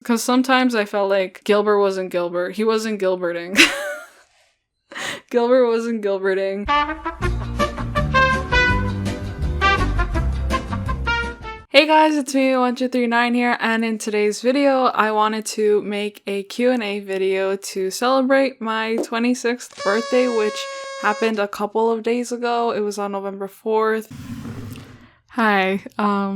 Because sometimes I felt like Gilbert wasn't Gilbert. He wasn't Gilberting. Gilbert wasn't Gilberting. Hey guys, it's me, 1239 here, and in today's video, I wanted to make a Q&A video to celebrate my 26th birthday, which happened a couple of days ago. It was on November 4th. Hi,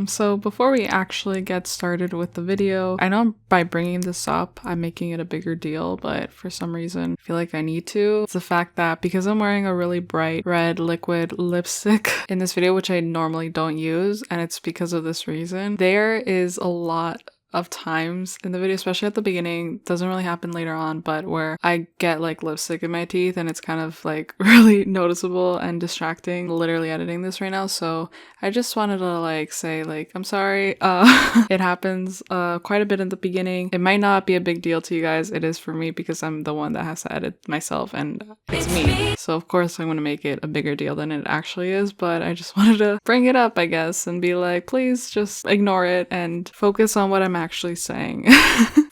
so before we actually get started with the video, I know by bringing this up, I'm making it a bigger deal, but for some reason, I feel like I need to. It's the fact that because I'm wearing a really bright red liquid lipstick in this video, which I normally don't use, and it's because of this reason, there is a lot of times in the video, especially at the beginning, doesn't really happen later on, but where I get like lipstick in my teeth and it's kind of like really noticeable and distracting literally editing this right now. So I just wanted to like say like, I'm sorry. It happens quite a bit in the beginning. It might not be a big deal to you guys. It is for me because I'm the one that has to edit myself and it's me. So of course I'm going to make it a bigger deal than it actually is, but I just wanted to bring it up, I guess, and be like, please just ignore it and focus on what I'm actually saying.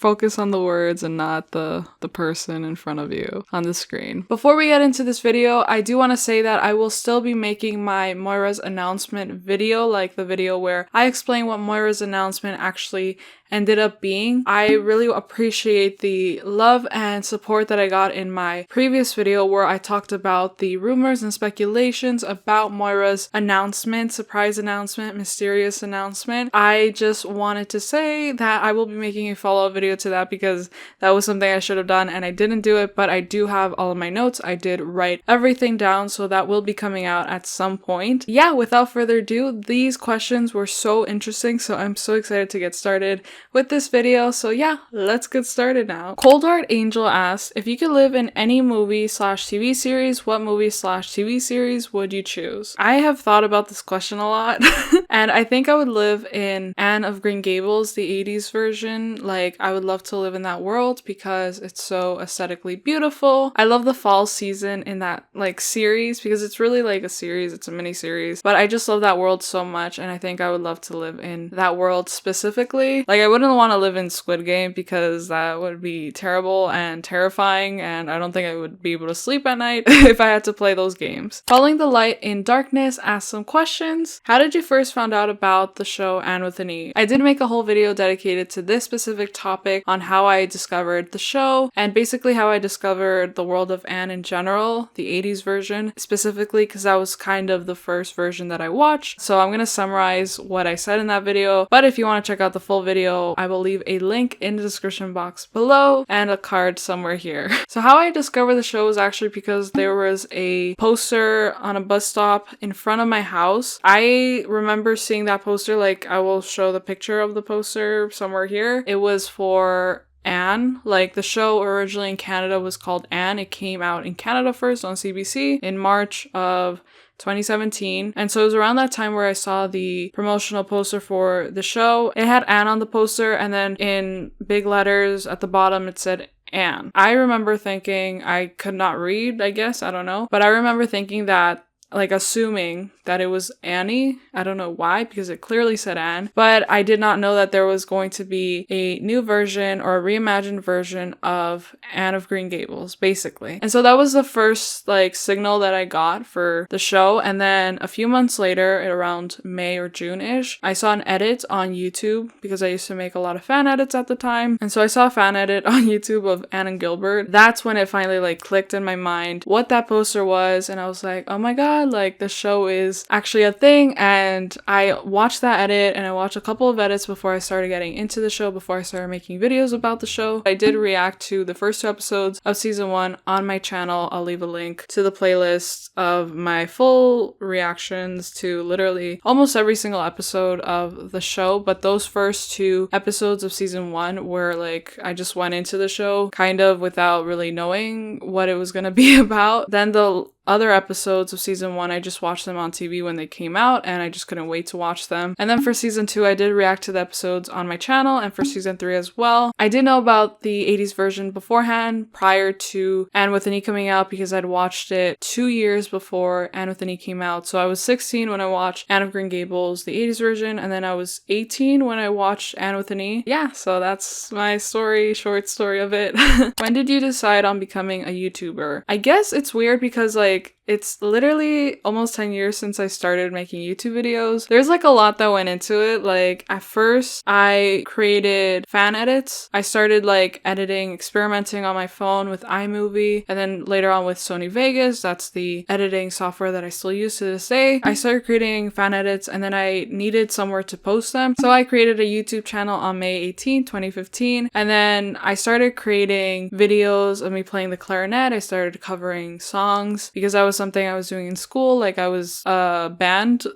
Focus on the words and not the person in front of you on the screen. Before we get into this video, I do want to say that I will still be making my Moira's announcement video, like the video where I explain what Moira's announcement actually ended up being. I really appreciate the love and support that I got in my previous video where I talked about the rumors and speculations about Moira's announcement, surprise announcement, mysterious announcement. I just wanted to say that I will be making a follow-up video to that because that was something I should have done and I didn't do it, but I do have all of my notes. I did write everything down, so that will be coming out at some point. Yeah, without further ado, these questions were so interesting, so I'm so excited to get started with this video. So yeah, let's get started now. Cold Art Angel asks, if you could live in any movie / TV series, what movie / TV series would you choose? I have thought about this question a lot and I think I would live in Anne of Green Gables, the 80s version. Like, I would love to live in that world because it's so aesthetically beautiful. I love the fall season in that like series because it's really like a series, it's a mini series, but I just love that world so much and I think I would love to live in that world specifically. Like, I wouldn't want to live in Squid Game because that would be terrible and terrifying and I don't think I would be able to sleep at night if I had to play those games. Following the Light in Darkness asks some questions. How did you first find out about the show Annewithani? I did make a whole video dedicated to this specific topic on how I discovered the show and basically how I discovered the world of Anne in general, the 80s version specifically, because that was kind of the first version that I watched. So I'm going to summarize what I said in that video, but if you want to check out the full video, I will leave a link in the description box below and a card somewhere here. So how I discovered the show was actually because there was a poster on a bus stop in front of my house. I remember seeing that poster, like I will show the picture of the poster somewhere here. It was for Anne. Like, the show originally in Canada was called Anne. It came out in Canada first on CBC in March of 2017, and so it was around that time where I saw the promotional poster for the show. It had Anne on the poster and then in big letters at the bottom it said Anne. I remember thinking, I could not read, I guess, I don't know, but I remember thinking that, like, assuming that it was Annie. I don't know why, because it clearly said Anne, but I did not know that there was going to be a new version or a reimagined version of Anne of Green Gables, basically. And so that was the first like signal that I got for the show. And then a few months later, around May or June-ish, I saw an edit on YouTube because I used to make a lot of fan edits at the time. And so I saw a fan edit on YouTube of Anne and Gilbert. That's when it finally like clicked in my mind what that poster was. And I was like, oh my god, like the show is actually a thing. And I watched that edit and I watched a couple of edits before I started getting into the show, before I started making videos about the show. I did react to the first 2 episodes of season 1 on my channel. I'll leave a link to the playlist of my full reactions to literally almost every single episode of the show. But those first 2 episodes of season 1 were like, I just went into the show kind of without really knowing what it was gonna be about. Then the other episodes of season 1, I just watched them on TV when they came out, and I just couldn't wait to watch them. And then for season 2, I did react to the episodes on my channel, and for season 3 as well. I did know about the 80s version beforehand, prior to Annewithani coming out, because I'd watched it 2 years before Annewithani came out. So I was 16 when I watched Anne of Green Gables, the 80s version, and then I was 18 when I watched Annewithani. Yeah, so that's my story, short story of it. When did you decide on becoming a YouTuber? I guess it's weird because like it's literally almost 10 years since I started making YouTube videos. There's like a lot that went into it. Like at first I created fan edits. I started like editing, experimenting on my phone with iMovie, and then later on with Sony Vegas. That's the editing software that I still use to this day. I started creating fan edits, and then I needed somewhere to post them. So I created a YouTube channel on May 18, 2015. And then I started creating videos of me playing the clarinet. I started covering songs because that was something I was doing in school. Like I was a band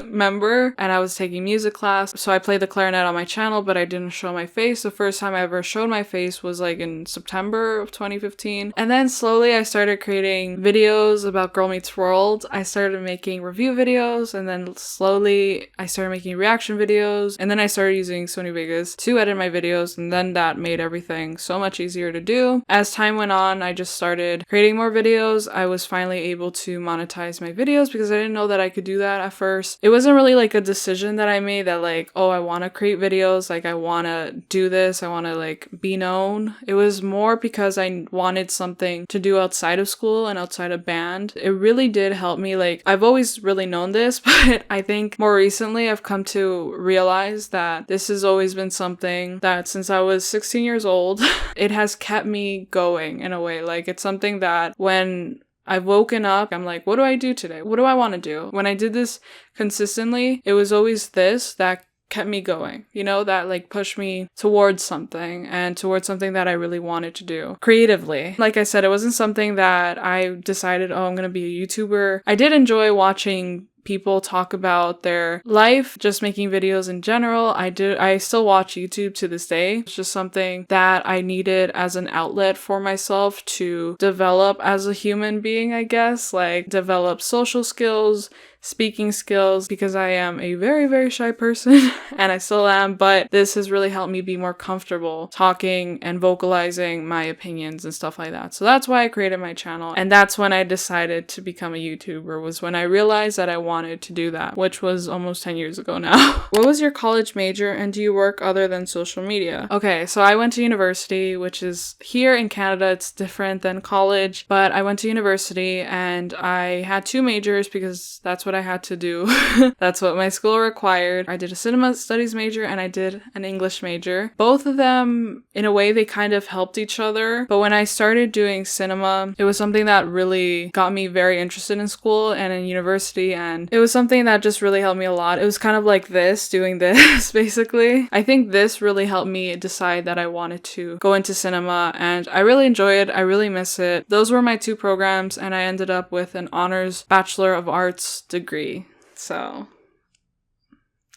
member and I was taking music class. So I played the clarinet on my channel, but I didn't show my face. The first time I ever showed my face was like in September of 2015. And then slowly I started creating videos about Girl Meets World. I started making review videos, and then slowly I started making reaction videos, and then I started using Sony Vegas to edit my videos, and then that made everything so much easier to do. As time went on, I just started creating more videos. I was finally able to monetize my videos because I didn't know that I could do that at first. It wasn't really like a decision that I made that like, oh, I want to create videos, like I want to do this, I want to like be known. It was more because I wanted something to do outside of school and outside of band. It really did help me. Like I've always really known this, but I think more recently I've come to realize that this has always been something that since I was 16 years old, it has kept me going in a way. Like it's something that when I've woken up, I'm like, what do I do today? What do I want to do? When I did this consistently, it was always this that kept me going, you know, that like pushed me towards something and towards something that I really wanted to do creatively. Like I said, it wasn't something that I decided, oh, I'm going to be a YouTuber. I did enjoy watching people talk about their life, just making videos in general. I still watch YouTube to this day. It's just something that I needed as an outlet for myself to develop as a human being, I guess, like develop social skills, speaking skills, because I am a very, very shy person and I still am, but this has really helped me be more comfortable talking and vocalizing my opinions and stuff like that. So that's why I created my channel, and that's when I decided to become a YouTuber, was when I realized that I wanted to do that, which was almost 10 years ago now. What was your college major, and do you work other than social media? Okay, so I went to university, which is here in Canada, it's different than college, but I went to university and I had 2 majors because that's what I had to do. That's what my school required. I did a cinema studies major and I did an English major. Both of them, in a way, they kind of helped each other. But when I started doing cinema, it was something that really got me very interested in school and in university, and it was something that just really helped me a lot. It was kind of like this, doing this, basically. I think this really helped me decide that I wanted to go into cinema, and I really enjoy it. I really miss it. Those were my 2 programs, and I ended up with an honors Bachelor of Arts degree. So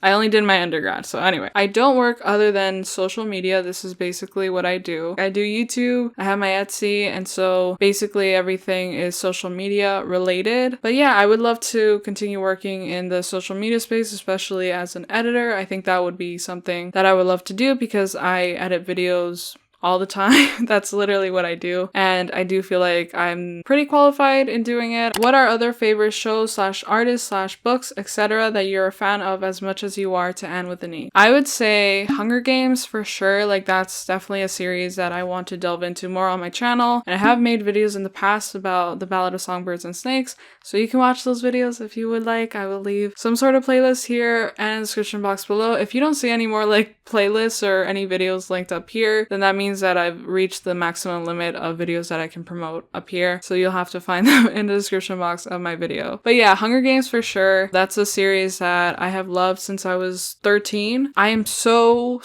I only did my undergrad. So anyway, I don't work other than social media. This is basically what I do. I do YouTube, I have my Etsy, and so basically everything is social media related. But yeah, I would love to continue working in the social media space, especially as an editor. I think that would be something that I would love to do because I edit videos all the time. That's literally what I do, and I do feel like I'm pretty qualified in doing it. What are other favorite shows / artists / books, etc. that you're a fan of as much as you are to Annewithani? I would say Hunger Games for sure. Like that's definitely a series that I want to delve into more on my channel, and I have made videos in the past about the Ballad of Songbirds and Snakes, so you can watch those videos if you would like. I will leave some sort of playlist here and in the description box below. If you don't see any more like playlists or any videos linked up here, then that means that I've reached the maximum limit of videos that I can promote up here. So you'll have to find them in the description box of my video. But yeah, Hunger Games for sure. That's a series that I have loved since I was 13. I am so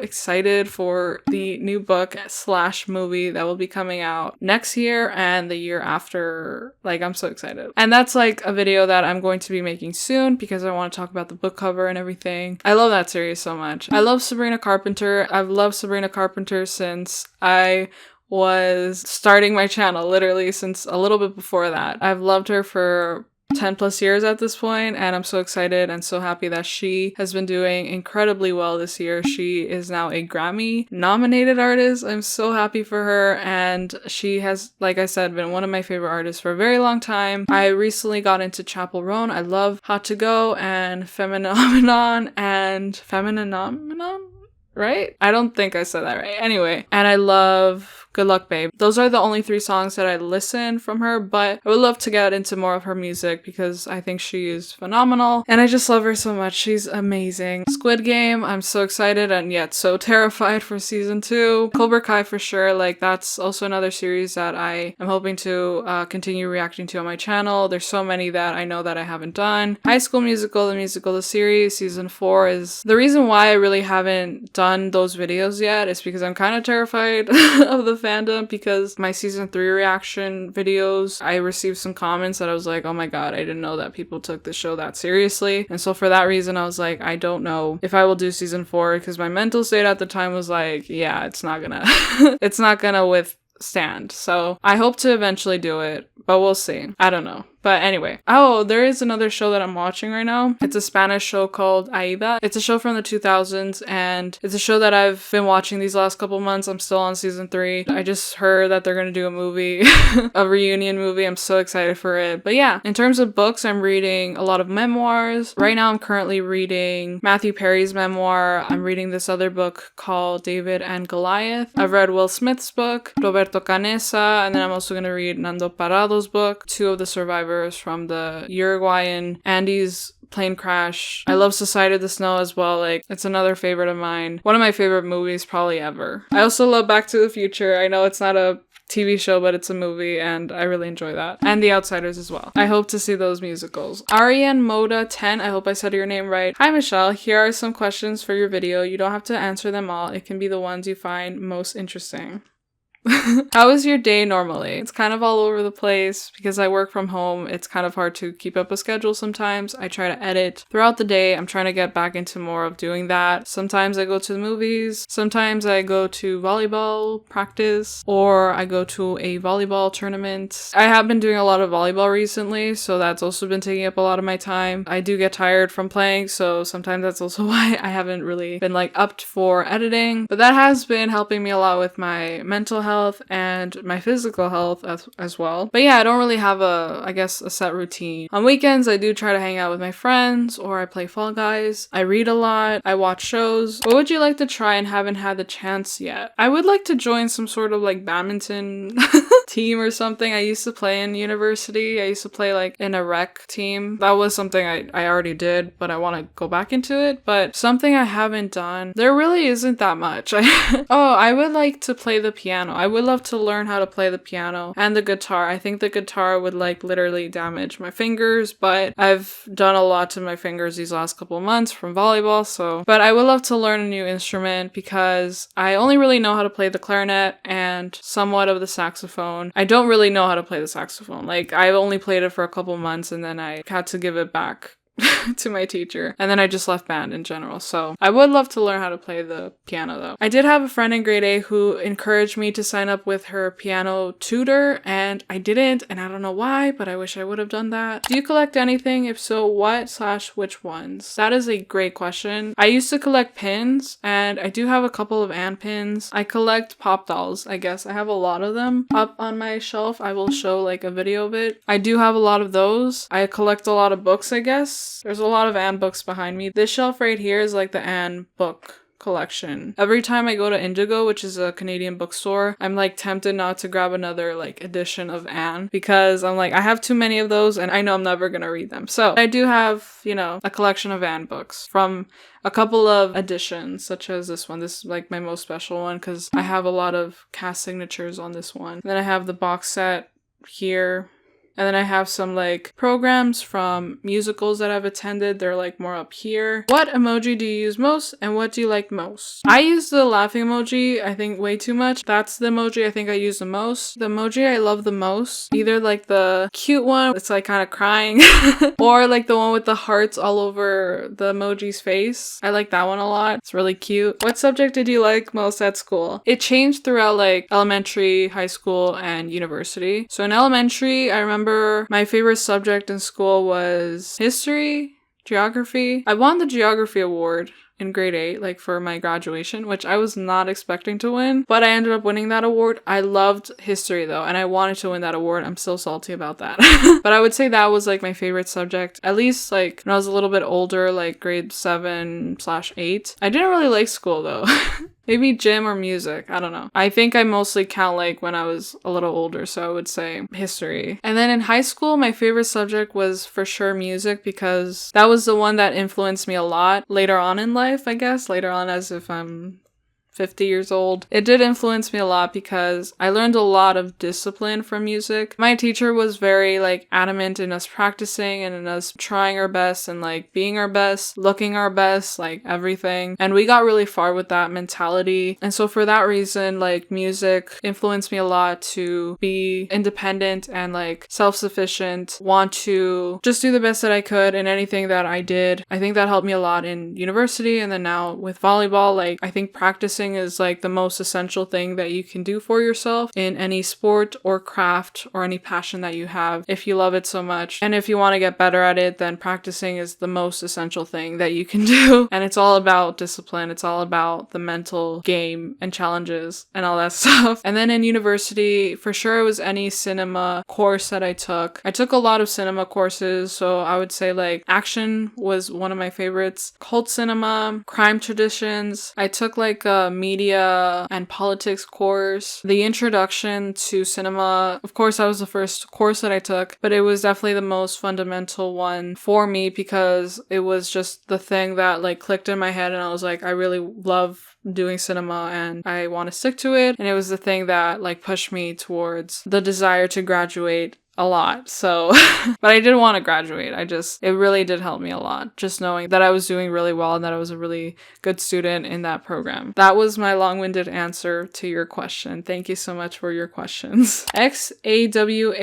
excited for the new book / movie that will be coming out next year and the year after. Like, I'm so excited. And that's like a video that I'm going to be making soon because I want to talk about the book cover and everything. I love that series so much. I love Sabrina Carpenter. I've loved Sabrina Carpenter since I was starting my channel, literally since a little bit before that. I've loved her for 10 plus years at this point, and I'm so excited and so happy that she has been doing incredibly well this year. She is now a Grammy nominated artist. I'm so happy for her, and she has, like I said, been one of my favorite artists for a very long time. I recently got into Chapel Roan. I love Hot to Go and Femininomenon and Femininomenon, right? I don't think I said that right. Anyway, and I love Good Luck Babe. Those are the only 3 songs that I listen from her, but I would love to get into more of her music because I think she is phenomenal and I just love her so much. She's amazing. Squid Game, I'm so excited and yet so terrified for season 2. Cobra Kai for sure, like that's also another series that I am hoping to continue reacting to on my channel. There's so many that I know that I haven't done. High School Musical, the series, season 4 is the reason why I really haven't done those videos yet, is because I'm kind of terrified of the fandom, because my season 3 reaction videos, I received some comments that I was like, oh my god, I didn't know that people took the show that seriously. And so for that reason, I was like, I don't know if I will do season 4, because my mental state at the time was like, yeah, it's not gonna it's not gonna withstand. So I hope to eventually do it, but we'll see. I don't know. But anyway, oh, there is another show that I'm watching right now. It's a Spanish show called Aida. It's a show from the 2000s, and it's a show that I've been watching these last couple months. I'm still on season 3. I just heard that they're gonna do a movie, a reunion movie. I'm so excited for it. But yeah, in terms of books, I'm reading a lot of memoirs. Right now, I'm currently reading Matthew Perry's memoir. I'm reading this other book called David and Goliath. I've read Will Smith's book, Roberto Canessa, and then I'm also gonna read Nando Parado's book, 2 of the survivors from the Uruguayan Andes plane crash. I love Society of the Snow as well. Like, it's another favorite of mine. One of my favorite movies probably ever. I also love Back to the Future. I know it's not a TV show, but it's a movie and I really enjoy that. And The Outsiders as well. I hope to see those musicals. Ariane Moda 10, I hope I said your name right. Hi Michelle, here are some questions for your video. You don't have to answer them all. It can be the ones you find most interesting. How is your day normally? It's kind of all over the place because I work from home. It's kind of hard to keep up a schedule sometimes. I try to edit throughout the day. I'm trying to get back into more of doing that. Sometimes I go to the movies. Sometimes I go to volleyball practice, or I go to a volleyball tournament. I have been doing a lot of volleyball recently, so that's also been taking up a lot of my time. I do get tired from playing, so sometimes that's also why I haven't really been like upped for editing. But that has been helping me a lot with my mental health and my physical health as well. But yeah, I don't really have a set routine. On weekends, I do try to hang out with my friends, or I play Fall Guys. I read a lot. I watch shows. What would you like to try and haven't had the chance yet? I would like to join some sort of like badminton team or something. I used to play in university. I used to play like in a rec team. That was something I already did, but I want to go back into it. But something I haven't done, there really isn't that much. I would like to play the piano. I would love to learn how to play the piano and the guitar. I think the guitar would like literally damage my fingers, but I've done a lot to my fingers these last couple of months from volleyball, so. But I would love to learn a new instrument because I only really know how to play the clarinet and somewhat of the saxophone. I don't really know how to play the saxophone. Like, I've only played it for a couple months and then I had to give it back to my teacher, and then I just left band in general. So I would love to learn how to play the piano though. I did have a friend in grade A who encouraged me to sign up with her piano tutor, and I didn't, and I don't know why, but I wish I would have done that. Do you collect anything? If so, what/which ones? That is a great question. I used to collect pins, and I do have a couple of Anne pins. I collect pop dolls, I guess. I have a lot of them up on my shelf. I will show like a video of it. I do have a lot of those. I collect a lot of books, I guess. There's a lot of Anne books behind me. This shelf right here is like the Anne book collection. Every time I go to Indigo, which is a Canadian bookstore, I'm like tempted not to grab another like edition of Anne because I'm like, I have too many of those and I know I'm never gonna read them. So I do have, you know, a collection of Anne books from a couple of editions, such as this one. This is like my most special one because I have a lot of cast signatures on this one. And then I have the box set here. And then I have some like programs from musicals that I've attended. They're like more up here. What emoji do you use most and what do you like most? I use the laughing emoji, I think way too much. That's the emoji I think I use the most. The emoji I love the most, either like the cute one, it's like kind of crying, or like the one with the hearts all over the emoji's face. I like that one a lot. It's really cute. What subject did you like most at school? It changed throughout like elementary, high school, and university. So in elementary, I remember my favorite subject in school was history, geography. I won the geography award in grade 8, like for my graduation, which I was not expecting to win, but I ended up winning that award. I loved history though, and I wanted to win that award. I'm still salty about that. But I would say that was like my favorite subject, at least like when I was a little bit older, like grade 7/8. I didn't really like school though. Maybe gym or music. I don't know. I think I mostly count like when I was a little older, so I would say history. And then in high school, my favorite subject was for sure music because that was the one that influenced me a lot later on in life, I guess. Later on, as if I'm 50 years old. It did influence me a lot because I learned a lot of discipline from music. My teacher was very like adamant in us practicing and in us trying our best and like being our best, looking our best, like everything. And we got really far with that mentality. And so for that reason, like music influenced me a lot to be independent and like self-sufficient, want to just do the best that I could in anything that I did. I think that helped me a lot in university, and then now with volleyball, like I think practicing is like the most essential thing that you can do for yourself in any sport or craft or any passion that you have if you love it so much. And if you want to get better at it, then practicing is the most essential thing that you can do. And it's all about discipline. It's all about the mental game and challenges and all that stuff. And then in university, for sure it was any cinema course that I took. I took a lot of cinema courses, so I would say like action was one of my favorites. Cult cinema, crime traditions. I took like a media and politics course. The introduction to cinema, of course, that was the first course that I took, but it was definitely the most fundamental one for me because it was just the thing that like clicked in my head and I was like, I really love doing cinema and I want to stick to it. And it was the thing that like pushed me towards the desire to graduate a lot. So, but I did want to graduate. It really did help me a lot. Just knowing that I was doing really well and that I was a really good student in that program. That was my long-winded answer to your question. Thank you so much for your questions. XAWAEX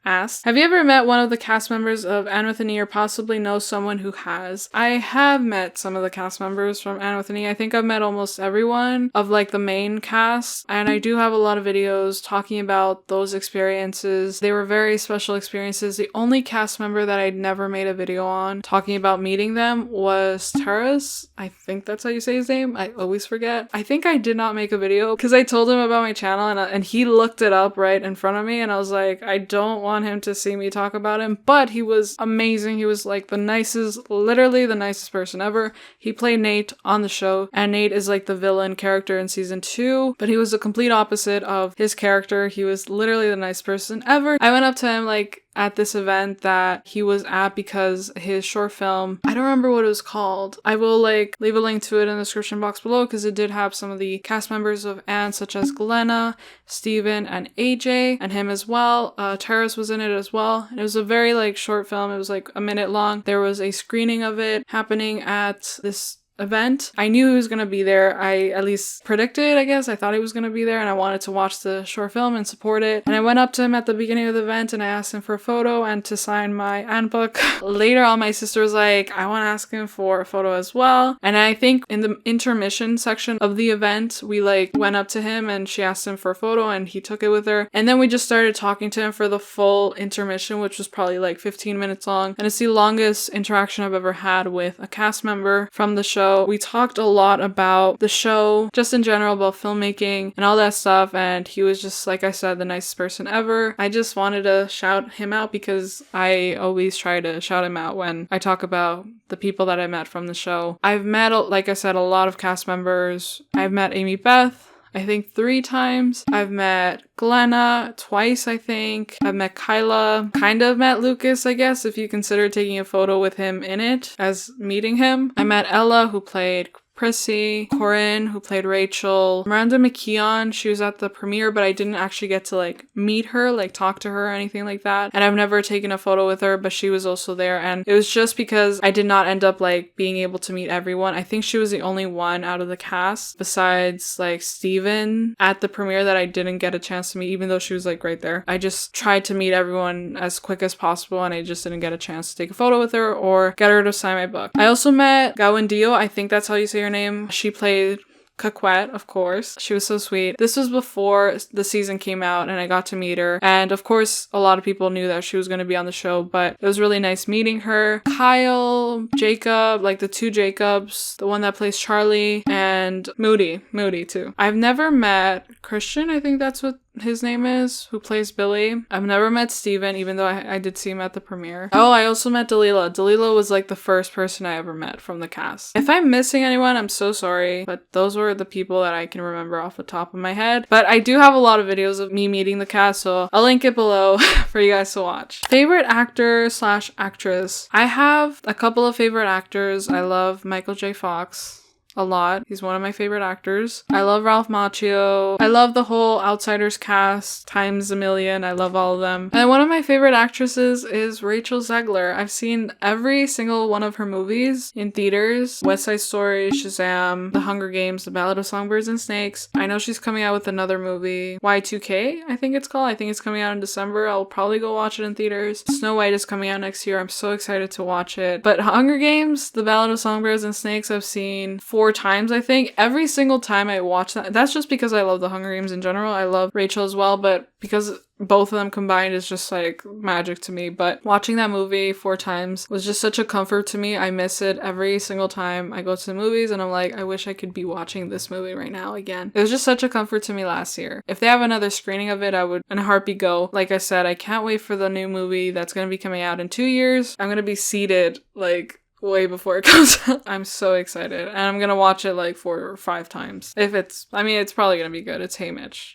asked, have you ever met one of the cast members of Annewithani or possibly know someone who has? I have met some of the cast members from Annewithani. I think I've met almost everyone of like the main cast, and I do have a lot of videos talking about those experiences. They were very special experiences. The only cast member that I'd never made a video on talking about meeting them was Taras. I think that's how you say his name. I always forget. I think I did not make a video because I told him about my channel and he looked it up right in front of me and I was like, I don't want him to see me talk about him, but he was amazing. He was like the nicest, literally the nicest person ever. He played Nate on the show, and Nate is like the villain character in season 2, but he was the complete opposite of his character. He was literally the nicest person ever. I went up to him like at this event that he was at because his short film, I don't remember what it was called. I will like leave a link to it in the description box below because it did have some of the cast members of Anne, such as Glenna, Steven, and AJ, and him as well. Taras was in it as well. And it was a very like short film. It was like a minute long. There was a screening of it happening at this event. I knew he was gonna be there. I at least predicted, I guess. I thought he was gonna be there and I wanted to watch the short film and support it. And I went up to him at the beginning of the event and I asked him for a photo and to sign my handbook. Later on, my sister was like, I want to ask him for a photo as well. And I think in the intermission section of the event, we like went up to him and she asked him for a photo and he took it with her. And then we just started talking to him for the full intermission, which was probably like 15 minutes long. And it's the longest interaction I've ever had with a cast member from the show. We talked a lot about the show, just in general about filmmaking and all that stuff, and he was just, like I said, the nicest person ever. I just wanted to shout him out because I always try to shout him out when I talk about the people that I met from the show. I've met, like I said, a lot of cast members. I've met amybeth, I think 3 times. I've met Glenna twice, I think. I've met Kyla. Kind of met Lucas, I guess, if you consider taking a photo with him in it as meeting him. I met Ella, who played Prissy, Corinne, who played Rachel, Miranda McKeon. She was at the premiere, but I didn't actually get to like meet her, like talk to her or anything like that. And I've never taken a photo with her, but she was also there. And it was just because I did not end up like being able to meet everyone. I think she was the only one out of the cast besides like Steven at the premiere that I didn't get a chance to meet, even though she was like right there. I just tried to meet everyone as quick as possible, and I just didn't get a chance to take a photo with her or get her to sign my book. I also met Gawendio, I think that's how you say her name. She played Caquette, of course. She was so sweet. This was before the season came out and I got to meet her. And of course, a lot of people knew that she was going to be on the show, but it was really nice meeting her. Kyle, Jacob, like the two Jacobs, the one that plays Charlie, and Moody too. I've never met Christian, I think that's what his name is, who plays Billy. I've never met Steven, even though I did see him at the premiere. Oh, I also met Dalila. Dalila was like the first person I ever met from the cast. If I'm missing anyone, I'm so sorry, but those were the people that I can remember off the top of my head. But I do have a lot of videos of me meeting the cast, so I'll link it below for you guys to watch. Favorite actor / actress. I have a couple of favorite actors. I love Michael J. Fox a lot. He's one of my favorite actors. I love Ralph Macchio. I love the whole Outsiders cast times a million. I love all of them. And one of my favorite actresses is Rachel Zegler. I've seen every single one of her movies in theaters. West Side Story, Shazam, The Hunger Games, The Ballad of Songbirds and Snakes. I know she's coming out with another movie, Y2K, I think it's called. I think it's coming out in December. I'll probably go watch it in theaters. Snow White is coming out next year. I'm so excited to watch it. But Hunger Games, The Ballad of Songbirds and Snakes, I've seen 4 times, I think. Every single time I watch that's just because I love the Hunger Games in general. I love Rachel as well, but because both of them combined is just like magic to me. But watching that movie 4 times was just such a comfort to me. I miss it every single time I go to the movies, and I'm like, I wish I could be watching this movie right now again. It was just such a comfort to me last year. If they have another screening of it, I would in a heartbeat go. Like I said, I can't wait for the new movie that's going to be coming out in 2 years. I'm going to be seated like way before it comes out. I'm so excited, and I'm gonna watch it like 4 or 5 times. It's probably gonna be good. It's Haymitch.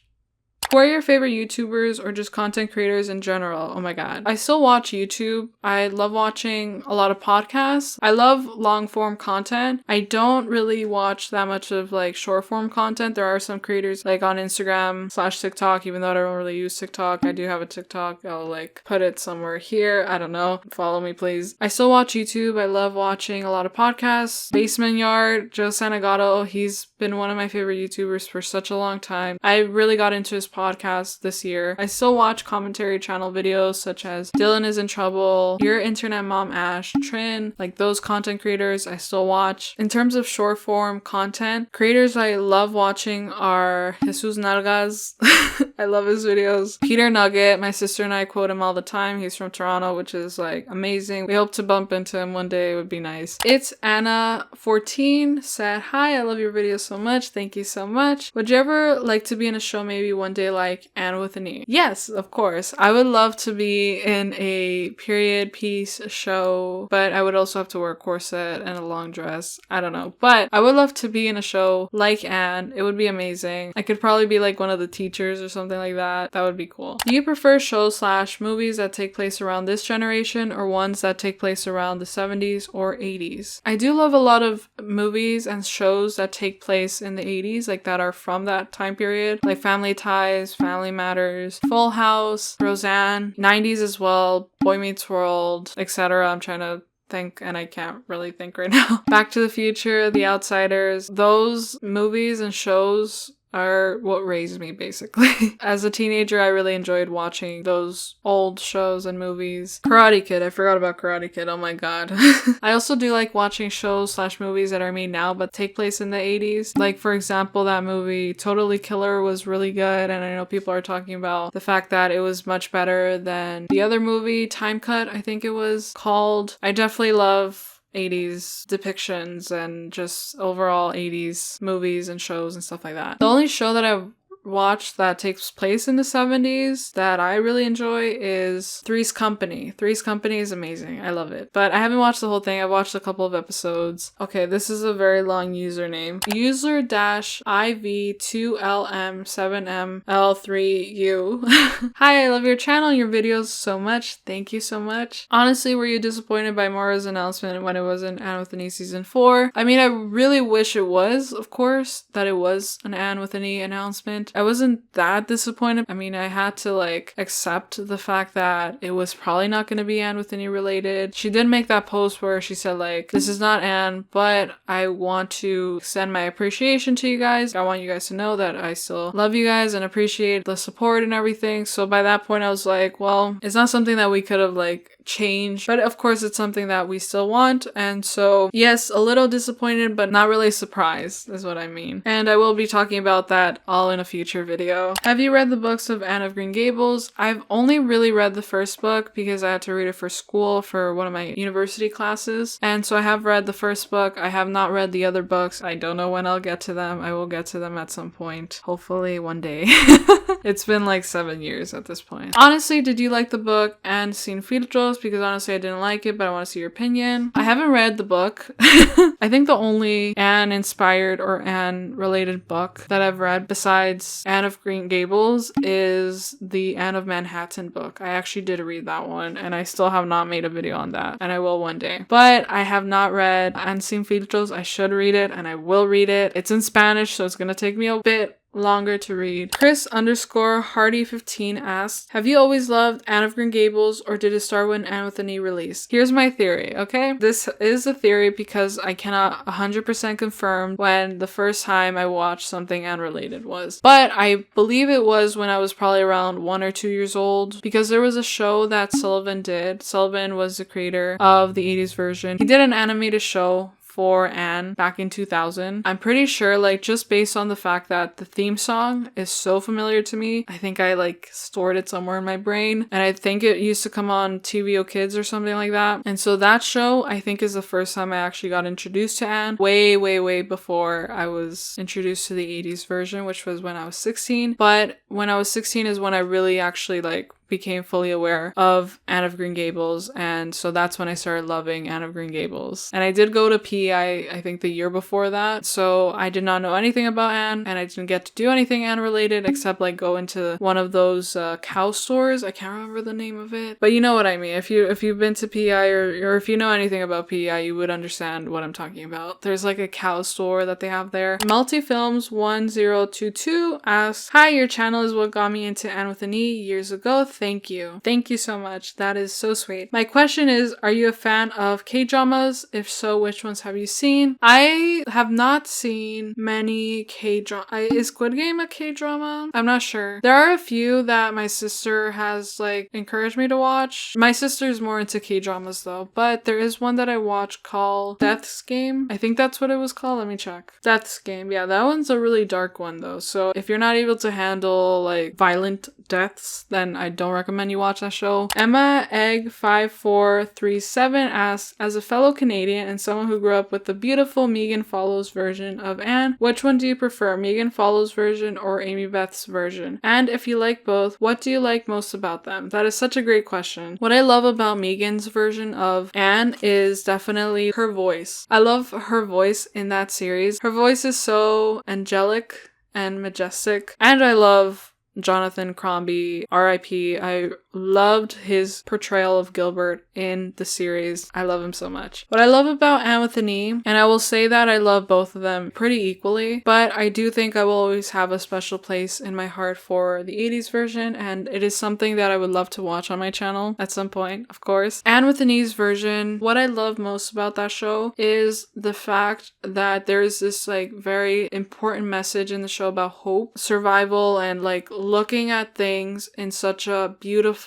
Who are your favorite YouTubers or just content creators in general? Oh my god. I still watch YouTube. I love watching a lot of podcasts. I love long form content. I don't really watch that much of like short form content. There are some creators like on Instagram / TikTok, even though I don't really use TikTok. I do have a TikTok. I'll like put it somewhere here. I don't know. Follow me, please. I still watch YouTube. I love watching a lot of podcasts. Basement Yard, Joe Santagato. He's been one of my favorite YouTubers for such a long time. I really got into his podcast this year. I still watch commentary channel videos such as Dylan is in Trouble, Your Internet Mom Ash, Trin, like those content creators I still watch. In terms of short form content, creators I love watching are Jesus Nalgas. I love his videos. Peter Nugget, my sister and I quote him all the time. He's from Toronto, which is like amazing. We hope to bump into him one day. It would be nice. It's Anna14 said, hi, I love your videos so much. Thank you so much. Would you ever like to be in a show maybe one day like Annewithani? Yes, of course. I would love to be in a period piece show, but I would also have to wear a corset and a long dress. I don't know. But I would love to be in a show like Anne. It would be amazing. I could probably be like one of the teachers or something like that. That would be cool. Do you prefer shows / movies that take place around this generation or ones that take place around the 70s or 80s? I do love a lot of movies and shows that take place in the 80s, like that are from that time period, like Family Ties, Family Matters, Full House, Roseanne, 90s as well, Boy Meets World, etc. I'm trying to think and I can't really think right now. Back to the Future, The Outsiders, those movies and shows are what raised me basically. As a teenager, I really enjoyed watching those old shows and movies. Karate Kid, I forgot about Karate Kid, oh my god. I also do like watching shows / movies that are made now but take place in the 80s. Like for example, that movie Totally Killer was really good, and I know people are talking about the fact that it was much better than the other movie, Time Cut, I think it was called. I definitely love 80s depictions and just overall 80s movies and shows and stuff like that. The only show that I've watched that takes place in the 70s that I really enjoy is Three's Company. Three's Company is amazing. I love it. But I haven't watched the whole thing. I've watched a couple of episodes. Okay, this is a very long username. User-IV2LM7ML3U. Hi, I love your channel and your videos so much. Thank you so much. Honestly, were you disappointed by Moira's announcement when it wasn't annewithani season 4? I mean, I really wish it was, of course, that it was an annewithani announcement. I wasn't that disappointed. I mean, I had to like accept the fact that it was probably not going to be annewithani related. She did make that post where she said like, this is not Anne, but I want to send my appreciation to you guys. I want you guys to know that I still love you guys and appreciate the support and everything. So by that point I was like, well, it's not something that we could have like changed, but of course it's something that we still want. And so yes, a little disappointed, but not really surprised is what I mean. And I will be talking about that all in a future video. Have you read the books of Anne of Green Gables? I've only really read the first book because I had to read it for school for one of my university classes. And so I have read the first book. I have not read the other books. I don't know when I'll get to them. I will get to them at some point. Hopefully one day. It's been like 7 years at this point. Honestly, did you like the book and seen filtros? Because honestly I didn't like it, but I want to see your opinion. I haven't read the book. I think the only Anne inspired or Anne related book that I've read besides Anne of Green Gables is the Anne of Manhattan book. I actually did read that one and I still have not made a video on that, and I will one day. But I have not read and seen filtros. I should read it and I will read it. It's in Spanish, so it's gonna take me a bit longer to read. Chris_Hardy15 asks, have you always loved Anne of Green Gables or did it start when annewithani released? Here's my theory, okay? This is a theory because I cannot 100% confirm when the first time I watched something Anne related was. But I believe it was when I was probably around 1 or 2 years old because there was a show that Sullivan did. Sullivan was the creator of the 80s version. He did an animated show for Anne back in 2000. I'm pretty sure, like, just based on the fact that the theme song is so familiar to me, I think I like stored it somewhere in my brain, and I think it used to come on TVO Kids or something like that. And so that show I think is the first time I actually got introduced to Anne, way before I was introduced to the 80s version, which was when I was 16. But when I was 16 is when I really actually like became fully aware of Anne of Green Gables, and so that's when I started loving Anne of Green Gables. And I did go to PEI I think the year before that, so I did not know anything about Anne, and I didn't get to do anything Anne related except like go into one of those cow stores. I can't remember the name of it, but you know what I mean. If you've been to PEI or if you know anything about PEI, you would understand what I'm talking about. There's like a cow store that they have there. Multifilms1022 asks, hi, your channel is what got me into annewithani years ago. Thank you. Thank you so much. That is so sweet. My question is, are you a fan of K-dramas? If so, which ones have you seen? I have not seen many K-drama. Is Squid Game a K-drama? I'm not sure. There are a few that my sister has like encouraged me to watch. My sister's more into K-dramas though, but there is one that I watched called Death's Game. I think that's what it was called. Let me check. Death's Game. Yeah, that one's a really dark one though. So if you're not able to handle like violent deaths, then I don't recommend you watch that show. Emma Egg 5437 asks, as a fellow Canadian and someone who grew up with the beautiful Megan Follows version of Anne, which one do you prefer, Megan Follows version or amybeth's version? And if you like both, what do you like most about them? That is such a great question. What I love about Megan's version of Anne is definitely her voice. I love her voice in that series. Her voice is so angelic and majestic, and I love Jonathan Crombie, R.I.P. I loved his portrayal of Gilbert in the series. I love him so much. What I love about annewithani, and I will say that I love both of them pretty equally, but I do think I will always have a special place in my heart for the 80s version, and it is something that I would love to watch on my channel at some point, of course. Annewithani's version, what I love most about that show is the fact that there is this like very important message in the show about hope, survival, and like looking at things in such a beautiful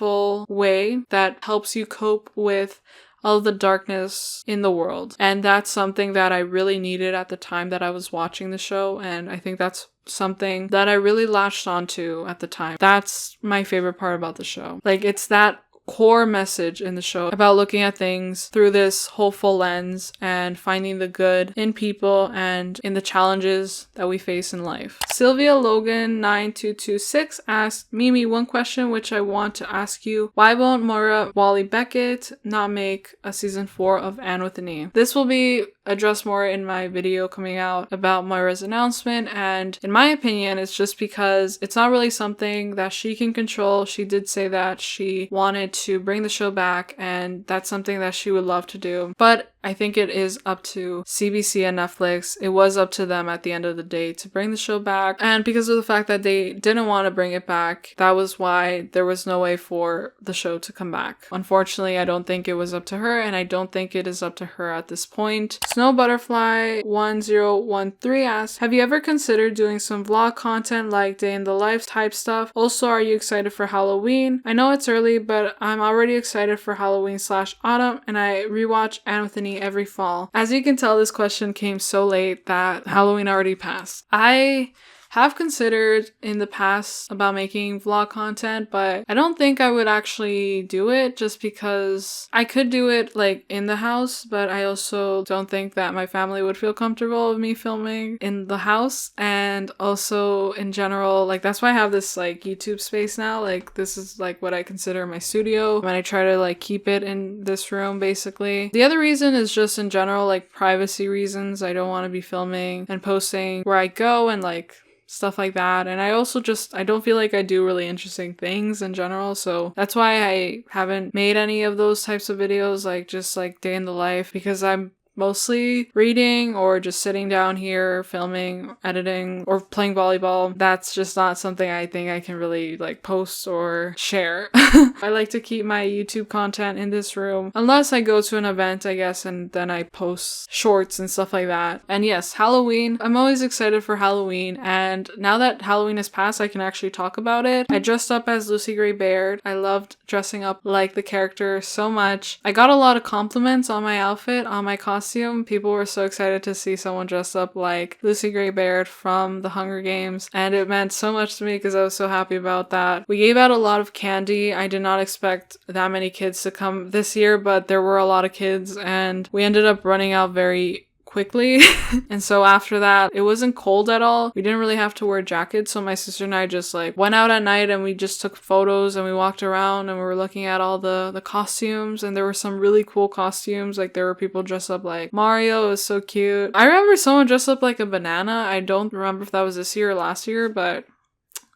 way that helps you cope with all the darkness in the world. And that's something that I really needed at the time that I was watching the show, and I think that's something that I really latched onto at the time. That's my favorite part about the show. Like, it's that core message in the show about looking at things through this hopeful lens and finding the good in people and in the challenges that we face in life. Sylvia Logan 9226 asked Mimi one question which I want to ask you. Why won't Moira Wally Beckett not make a season 4 of Annewithani? This will be addressed more in my video coming out about Moira's announcement, and in my opinion it's just because it's not really something that she can control. She did say that she wanted to bring the show back and that's something that she would love to do, but I think it is up to CBC and Netflix. It was up to them at the end of the day to bring the show back, and because of the fact that they didn't want to bring it back, that was why there was no way for the show to come back. Unfortunately, I don't think it was up to her, and I don't think it is up to her at this point. Snow Butterfly 1013 asks, have you ever considered doing some vlog content like day in the life type stuff? Also, are you excited for Halloween? I know it's early, but I'm already excited for Halloween/autumn, and I rewatch Annewithani every fall. As you can tell, this question came so late that Halloween already passed. I have considered in the past about making vlog content, but I don't think I would actually do it just because I could do it like in the house, but I also don't think that my family would feel comfortable with me filming in the house. And also in general, like that's why I have this like YouTube space now. Like this is like what I consider my studio, and I try to like keep it in this room basically. The other reason is just in general like privacy reasons. I don't want to be filming and posting where I go and like stuff like that, and I also just I don't feel like I do really interesting things in general, so that's why I haven't made any of those types of videos, like just like day in the life, because I'm mostly reading or just sitting down here filming, editing, or playing volleyball. That's just not something I think I can really like post or share. I like to keep my YouTube content in this room unless I go to an event, I guess, and then I post shorts and stuff like that. And yes, Halloween. I'm always excited for Halloween, and now that Halloween has passed, I can actually talk about it. I dressed up as Lucy Gray Baird. I loved dressing up like the character so much. I got a lot of compliments on my outfit, on my costume. People were so excited to see someone dressed up like Lucy Gray Baird from the Hunger Games, and it meant so much to me because I was so happy about that. We gave out a lot of candy. I did not expect that many kids to come this year, but there were a lot of kids, and we ended up running out very quickly. And so after that, it wasn't cold at all. We didn't really have to wear jackets, so my sister and I just like went out at night and we just took photos and we walked around and we were looking at all the costumes, and there were some really cool costumes. Like there were people dressed up like Mario. It was so cute. I remember someone dressed up like a banana. I don't remember if that was this year or last year, but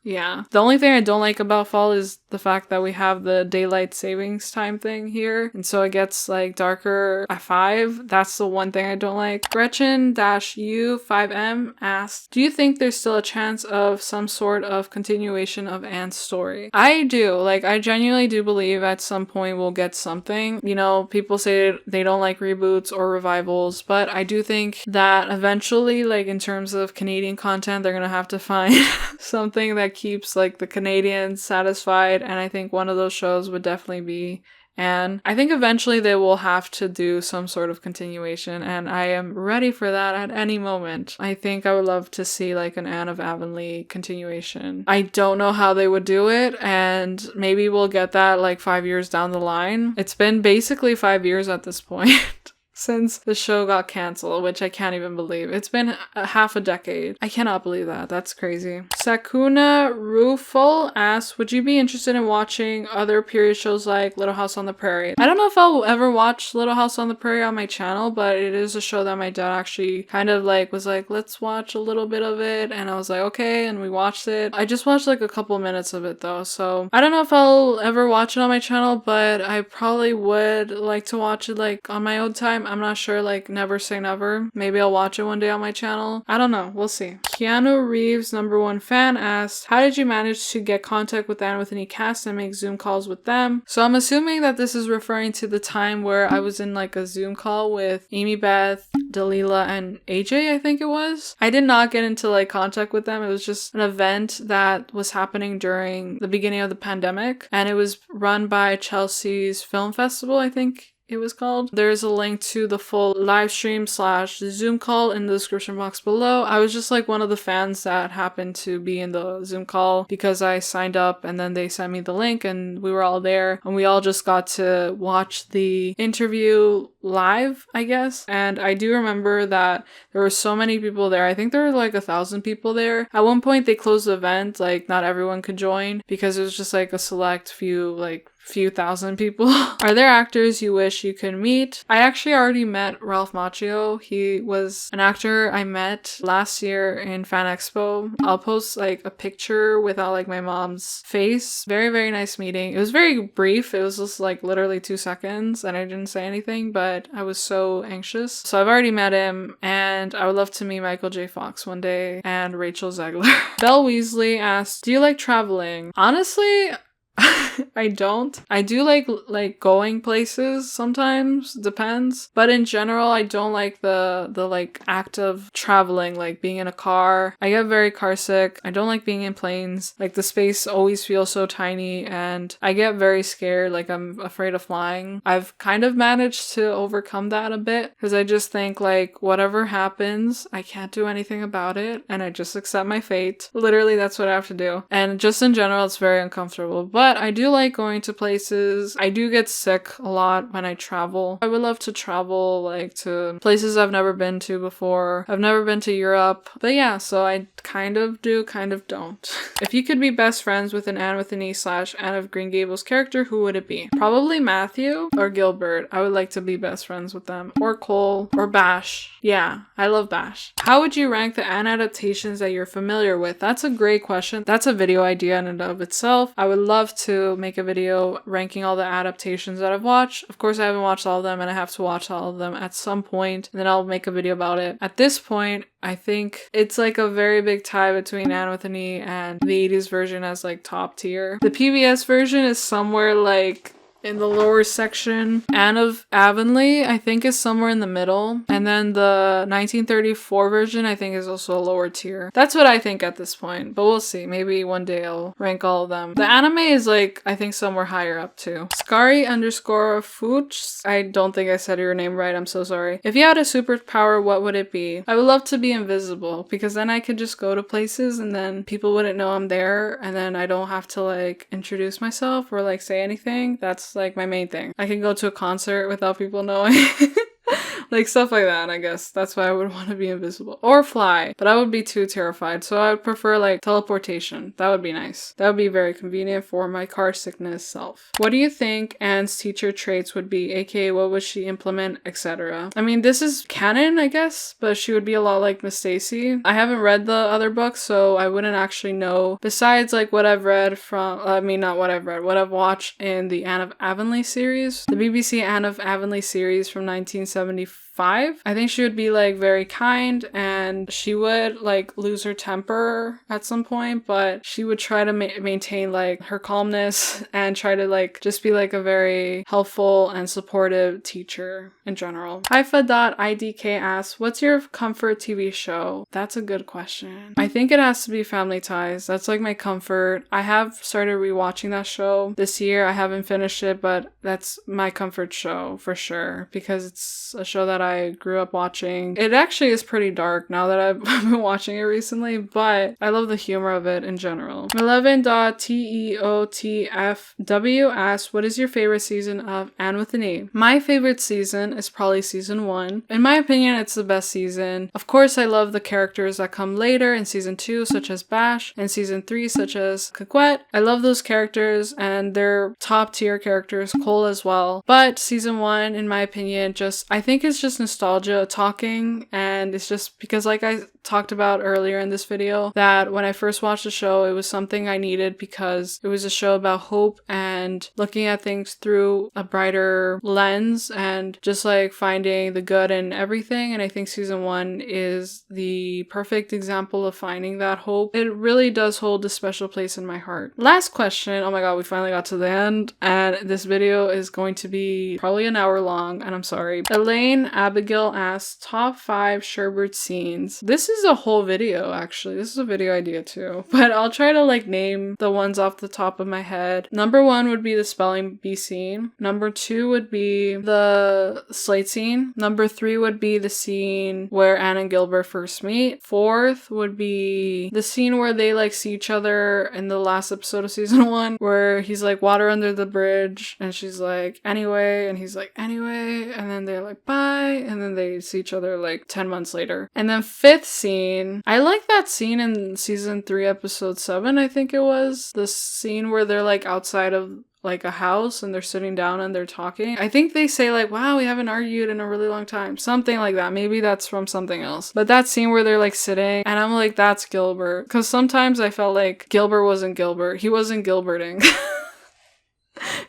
yeah. The only thing I don't like about fall is the fact that we have the daylight savings time thing here, and so it gets like darker at 5. That's the one thing I don't like. Gretchen-U5M asked, do you think there's still a chance of some sort of continuation of Anne's story? I do. Like I genuinely do believe at some point we'll get something. You know, people say they don't like reboots or revivals, but I do think that eventually, like in terms of Canadian content, they're gonna have to find something that keeps like the Canadians satisfied, and I think one of those shows would definitely be Anne. I think eventually they will have to do some sort of continuation, and I am ready for that at any moment. I think I would love to see like an Anne of Avonlea continuation. I don't know how they would do it, and maybe we'll get that like 5 years down the line. It's been basically 5 years at this point. Since the show got canceled, which I can't even believe. It's been half a decade. I cannot believe that. That's crazy. Sakuna Ruful asks, would you be interested in watching other period shows like Little House on the Prairie? I don't know if I'll ever watch Little House on the Prairie on my channel, but it is a show that my dad actually kind of like was like, let's watch a little bit of it. And I was like, okay, and we watched it. I just watched like a couple minutes of it though, so I don't know if I'll ever watch it on my channel, but I probably would like to watch it like on my own time. I'm not sure, like never say never. Maybe I'll watch it one day on my channel. I don't know. We'll see. Keanu Reeves #1 fan asked, how did you manage to get contact with Annewithani cast and make Zoom calls with them? So I'm assuming that this is referring to the time where I was in like a Zoom call with amybeth, Delilah, and AJ, I think it was. I did not get into like contact with them. It was just an event that was happening during the beginning of the pandemic, and it was run by Chelsea's Film Festival, I think it was called. There's a link to the full live stream / Zoom call in the description box below. I was just like one of the fans that happened to be in the Zoom call because I signed up and then they sent me the link and we were all there and we all just got to watch the interview live, I guess. And I do remember that there were so many people there. I think there were like 1,000 people there. At one point they closed the event, like not everyone could join because it was just like a select few thousand people. Are there actors you wish you could meet? I actually already met Ralph Macchio. He was an actor I met last year in Fan Expo. I'll post like a picture without like my mom's face. Very, very nice meeting. It was very brief. It was just like literally 2 seconds and I didn't say anything, but I was so anxious. So I've already met him and I would love to meet Michael J. Fox one day and Rachel Zegler. Belle Weasley asked, do you like traveling? Honestly, I don't. I do like going places sometimes, depends. But in general, I don't like the like act of traveling, like being in a car. I get very car sick. I don't like being in planes. Like the space always feels so tiny and I get very scared, like I'm afraid of flying. I've kind of managed to overcome that a bit because I just think like whatever happens, I can't do anything about it and I just accept my fate. Literally, that's what I have to do. And just in general, it's very uncomfortable. But I do like going to places. I do get sick a lot when I travel. I would love to travel like to places I've never been to before. I've never been to Europe. But yeah, so I kind of do, kind of don't. If you could be best friends with an annewithani / Anne of Green Gables character, who would it be? Probably Matthew or Gilbert. I would like to be best friends with them. Or Cole or Bash. Yeah, I love Bash. How would you rank the Anne adaptations that you're familiar with? That's a great question. That's a video idea in and of itself. I would love to make a video ranking all the adaptations that I've watched. Of course, I haven't watched all of them and I have to watch all of them at some point, and then I'll make a video about it. At this point, I think it's like a very big tie between annewithani and the 80s version as like top tier. The PBS version is somewhere like in the lower section. Anne of Avonlea, I think, is somewhere in the middle. And then the 1934 version, I think, is also a lower tier. That's what I think at this point, but we'll see. Maybe one day I'll rank all of them. The anime is like, I think, somewhere higher up too. Scary_Fooch. I don't think I said your name right. I'm so sorry. If you had a superpower, what would it be? I would love to be invisible because then I could just go to places and then people wouldn't know I'm there and then I don't have to like introduce myself or like say anything. That's like my main thing. I can go to a concert without people knowing. Like stuff like that, I guess. That's why I would want to be invisible. Or fly, but I would be too terrified. So I would prefer like teleportation. That would be nice. That would be very convenient for my car sickness self. What do you think Anne's teacher traits would be? AKA what would she implement, etc. I mean, this is canon, I guess, but she would be a lot like Miss Stacy. I haven't read the other books, so I wouldn't actually know. Besides like what I've read from, not what I've read, what I've watched in the Anne of Avonlea series. The BBC Anne of Avonlea series from 1975. I think she would be like very kind and she would like lose her temper at some point, but she would try to maintain like her calmness and try to like just be like a very helpful and supportive teacher in general. Haifa.idk asks, what's your comfort TV show? That's a good question. I think it has to be Family Ties. That's like my comfort. I have started rewatching that show this year. I haven't finished it, but that's my comfort show for sure because it's a show that I grew up watching. It actually is pretty dark now that I've been watching it recently, but I love the humor of it in general. 11.teotfw asks, what is your favorite season of Annewithani? My favorite season is probably season 1. In my opinion, it's the best season. Of course, I love the characters that come later in season 2, such as Bash, and season 3, such as Kaquette. I love those characters and they're top tier characters, Cole as well. But season 1, in my opinion, I think it's just nostalgia talking, and it's just because like I talked about earlier in this video that when I first watched the show, it was something I needed because it was a show about hope and looking at things through a brighter lens and just like finding the good in everything. And I think season 1 is the perfect example of finding that hope. It really does hold a special place in my heart. Last question. Oh my god, we finally got to the end and this video is going to be probably an hour long and I'm sorry. Elaine Abigail asks top 5 Sherbert scenes. This is a whole video actually. This is a video idea too. But I'll try to like name the ones off the top of my head. Number 1 would be the spelling bee scene. Number 2 would be the slate scene. Number 3 would be the scene where Anne and Gilbert first meet. 4th would be the scene where they like see each other in the last episode of season 1, where he's like water under the bridge and she's like anyway and he's like anyway, and then they're like bye, and then they see each other like 10 months later. And then 5th scene, I like that scene in season 3 episode 7, I think it was, the scene where they're like outside of like a house and they're sitting down and they're talking. I think they say like, wow, we haven't argued in a really long time. Something like that. Maybe that's from something else. But that scene where they're like sitting and I'm like, that's Gilbert. Because sometimes I felt like Gilbert wasn't Gilbert. He wasn't Gilberting.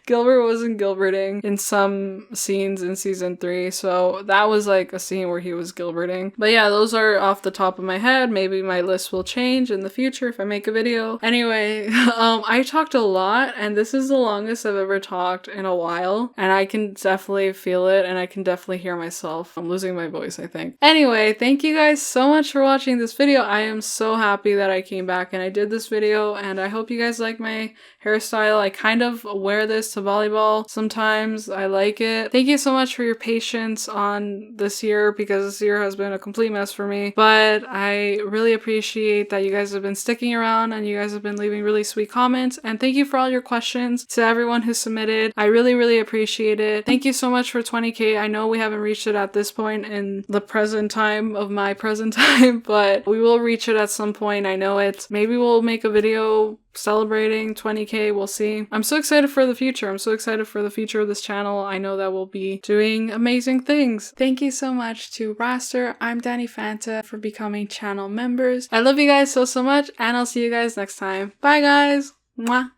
Gilbert wasn't Gilberting in some scenes in season 3, so that was like a scene where he was Gilberting. But yeah, those are off the top of my head. Maybe my list will change in the future if I make a video. Anyway, I talked a lot and this is the longest I've ever talked in a while, and I can definitely feel it and I can definitely hear myself. I'm losing my voice, I think. Anyway, thank you guys so much for watching this video. I am so happy that I came back and I did this video, and I hope you guys like my hairstyle. I kind of wear this to volleyball sometimes. I like it. Thank you so much for your patience on this year, because this year has been a complete mess for me, but I really appreciate that you guys have been sticking around and you guys have been leaving really sweet comments, and thank you for all your questions to everyone who submitted. I really appreciate it. Thank you so much for 20k. I know we haven't reached it at this point in the present time of my present time, but we will reach it at some point. I know it. Maybe we'll make a video celebrating 20k, we'll see. I'm so excited for the future. I'm so excited for the future of this channel. I know that we'll be doing amazing things. Thank you so much to Raster, I'm Danny Fanta, for becoming channel members. I love you guys so much, and I'll see you guys next time. Bye guys! Mwah!